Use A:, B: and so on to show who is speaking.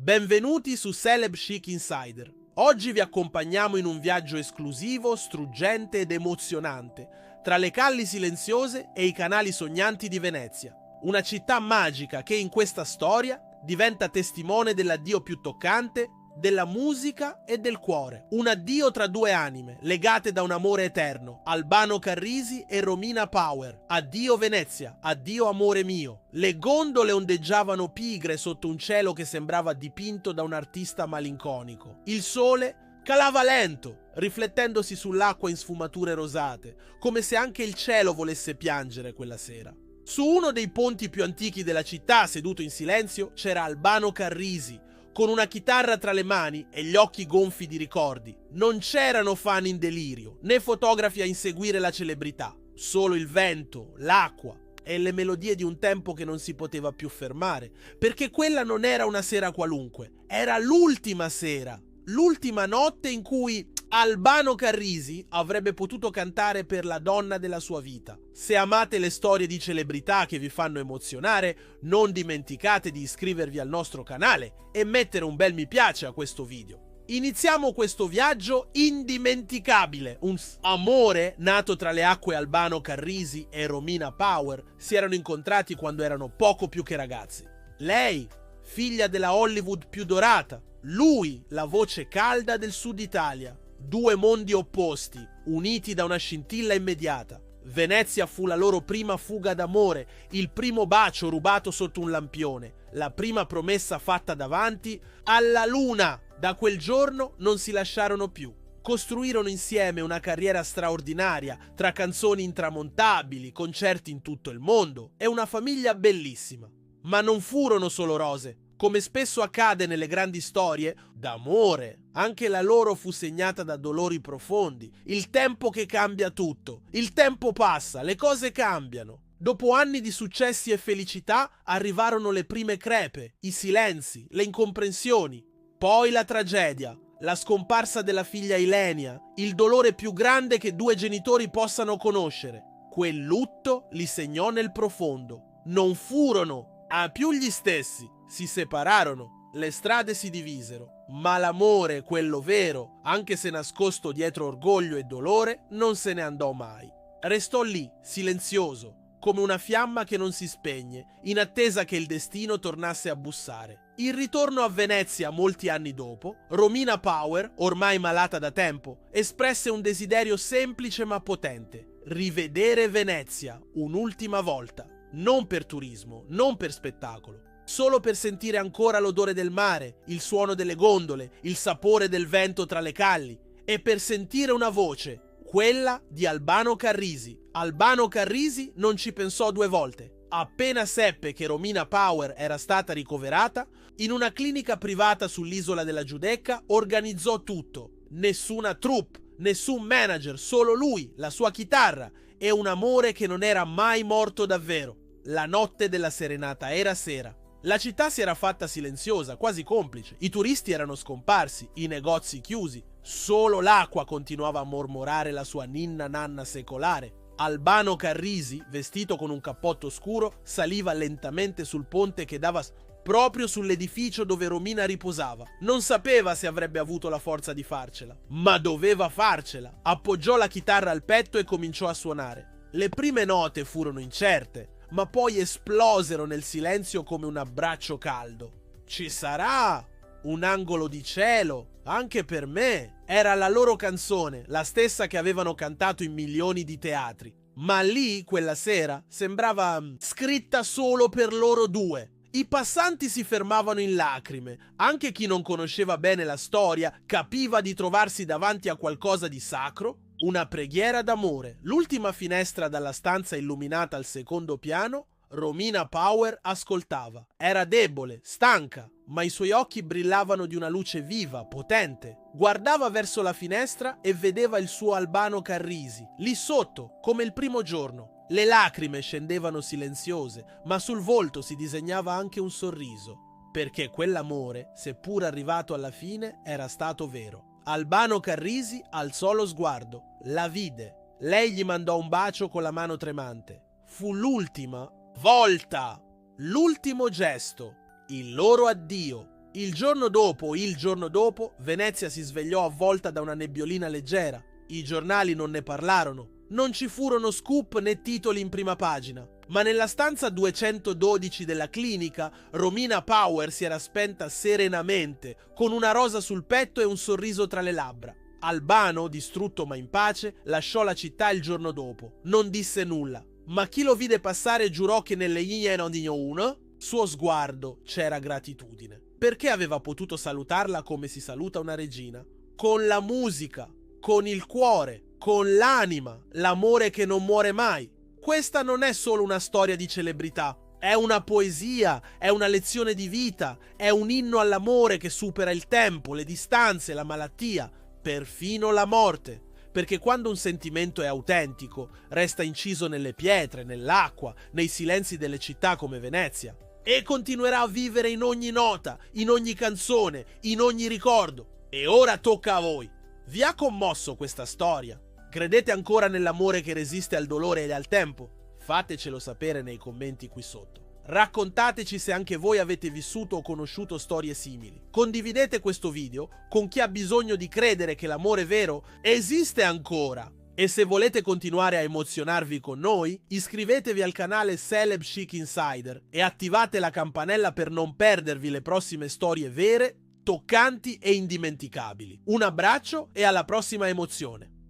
A: Benvenuti su Celeb Chic Insider. Oggi vi accompagniamo in un viaggio esclusivo, struggente ed emozionante tra le calli silenziose e i canali sognanti di Venezia. Una città magica che in questa storia diventa testimone dell'addio più toccante della musica e del cuore. Un addio tra due anime, legate da un amore eterno. Albano Carrisi e Romina Power. Addio Venezia, addio amore mio. Le gondole ondeggiavano pigre sotto un cielo che sembrava dipinto da un artista malinconico. Il sole calava lento, riflettendosi sull'acqua in sfumature rosate, come se anche il cielo volesse piangere quella sera. Su uno dei ponti più antichi della città, seduto in silenzio, c'era Albano Carrisi, con una chitarra tra le mani e gli occhi gonfi di ricordi. Non c'erano fan in delirio, né fotografi a inseguire la celebrità. Solo il vento, l'acqua e le melodie di un tempo che non si poteva più fermare, perché quella non era una sera qualunque, era l'ultima sera, l'ultima notte in cui Albano Carrisi avrebbe potuto cantare per la donna della sua vita. Se amate le storie di celebrità che vi fanno emozionare, non dimenticate di iscrivervi al nostro canale e mettere un bel mi piace a questo video. Iniziamo questo viaggio indimenticabile. Un amore nato tra le acque. Albano Carrisi e Romina Power si erano incontrati quando erano poco più che ragazzi. Lei, figlia della Hollywood più dorata, lui, la voce calda del Sud Italia. Due mondi opposti, uniti da una scintilla immediata. Venezia fu la loro prima fuga d'amore, il primo bacio rubato sotto un lampione, la prima promessa fatta davanti alla luna. Da quel giorno non si lasciarono più. Costruirono insieme una carriera straordinaria, tra canzoni intramontabili, concerti in tutto il mondo e una famiglia bellissima. Ma non furono solo rose. Come spesso accade nelle grandi storie d'amore, anche la loro fu segnata da dolori profondi. Il tempo che cambia tutto. Il tempo passa, le cose cambiano. Dopo anni di successi e felicità arrivarono le prime crepe, i silenzi, le incomprensioni. Poi la tragedia, la scomparsa della figlia Ilenia, il dolore più grande che due genitori possano conoscere. Quel lutto li segnò nel profondo. Non furono più gli stessi. Si separarono, le strade si divisero, ma l'amore, quello vero, anche se nascosto dietro orgoglio e dolore, non se ne andò mai. Restò lì, silenzioso, come una fiamma che non si spegne, in attesa che il destino tornasse a bussare. Il ritorno a Venezia molti anni dopo, Romina Power, ormai malata da tempo, espresse un desiderio semplice ma potente: rivedere Venezia un'ultima volta, non per turismo, non per spettacolo. Solo per sentire ancora l'odore del mare, il suono delle gondole, il sapore del vento tra le calli e per sentire una voce, quella di Albano Carrisi. Albano Carrisi non ci pensò due volte. Appena seppe che Romina Power era stata ricoverata, in una clinica privata sull'isola della Giudecca organizzò tutto. Nessuna troupe, nessun manager, solo lui, la sua chitarra e un amore che non era mai morto davvero. La notte della serenata era sera. La città si era fatta silenziosa, quasi complice. I turisti erano scomparsi, i negozi chiusi. Solo l'acqua continuava a mormorare la sua ninna nanna secolare. Albano Carrisi, vestito con un cappotto scuro, saliva lentamente sul ponte che dava proprio sull'edificio dove Romina riposava. Non sapeva se avrebbe avuto la forza di farcela, ma doveva farcela. Appoggiò la chitarra al petto e cominciò a suonare. Le prime note furono incerte, ma poi esplosero nel silenzio come un abbraccio caldo. Ci sarà un angolo di cielo anche per me. Era la loro canzone, la stessa che avevano cantato in milioni di teatri. Ma lì, quella sera, sembrava scritta solo per loro due. I passanti si fermavano in lacrime. Anche chi non conosceva bene la storia capiva di trovarsi davanti a qualcosa di sacro. Una preghiera d'amore. L'ultima finestra dalla stanza illuminata al secondo piano, Romina Power ascoltava. Era debole, stanca, ma i suoi occhi brillavano di una luce viva, potente. Guardava verso la finestra e vedeva il suo Albano Carrisi, lì sotto, come il primo giorno. Le lacrime scendevano silenziose, ma sul volto si disegnava anche un sorriso, perché quell'amore, seppur arrivato alla fine, era stato vero. Albano Carrisi alzò lo sguardo, la vide. Lei gli mandò un bacio con la mano tremante. Fu l'ultima volta, l'ultimo gesto, il loro addio. Il giorno dopo, Venezia si svegliò avvolta da una nebbiolina leggera. I giornali non ne parlarono. Non ci furono scoop né titoli in prima pagina. Ma nella stanza 212 della clinica, Romina Power si era spenta serenamente, con una rosa sul petto e un sorriso tra le labbra. Albano, distrutto ma in pace, lasciò la città il giorno dopo. Non disse nulla. Ma chi lo vide passare giurò che nelle suo sguardo c'era gratitudine. Perché aveva potuto salutarla come si saluta una regina? Con la musica, con il cuore, con l'anima, l'amore che non muore mai. Questa non è solo una storia di celebrità, è una poesia, è una lezione di vita, è un inno all'amore che supera il tempo, le distanze, la malattia, perfino la morte. Perché quando un sentimento è autentico, resta inciso nelle pietre, nell'acqua, nei silenzi delle città come Venezia. E continuerà a vivere in ogni nota, in ogni canzone, in ogni ricordo. E ora tocca a voi. Vi ha commosso questa storia? Credete ancora nell'amore che resiste al dolore e al tempo? Fatecelo sapere nei commenti qui sotto. Raccontateci se anche voi avete vissuto o conosciuto storie simili. Condividete questo video con chi ha bisogno di credere che l'amore vero esiste ancora. E se volete continuare a emozionarvi con noi, iscrivetevi al canale Celeb Chic Insider e attivate la campanella per non perdervi le prossime storie vere, toccanti e indimenticabili. Un abbraccio e alla prossima emozione!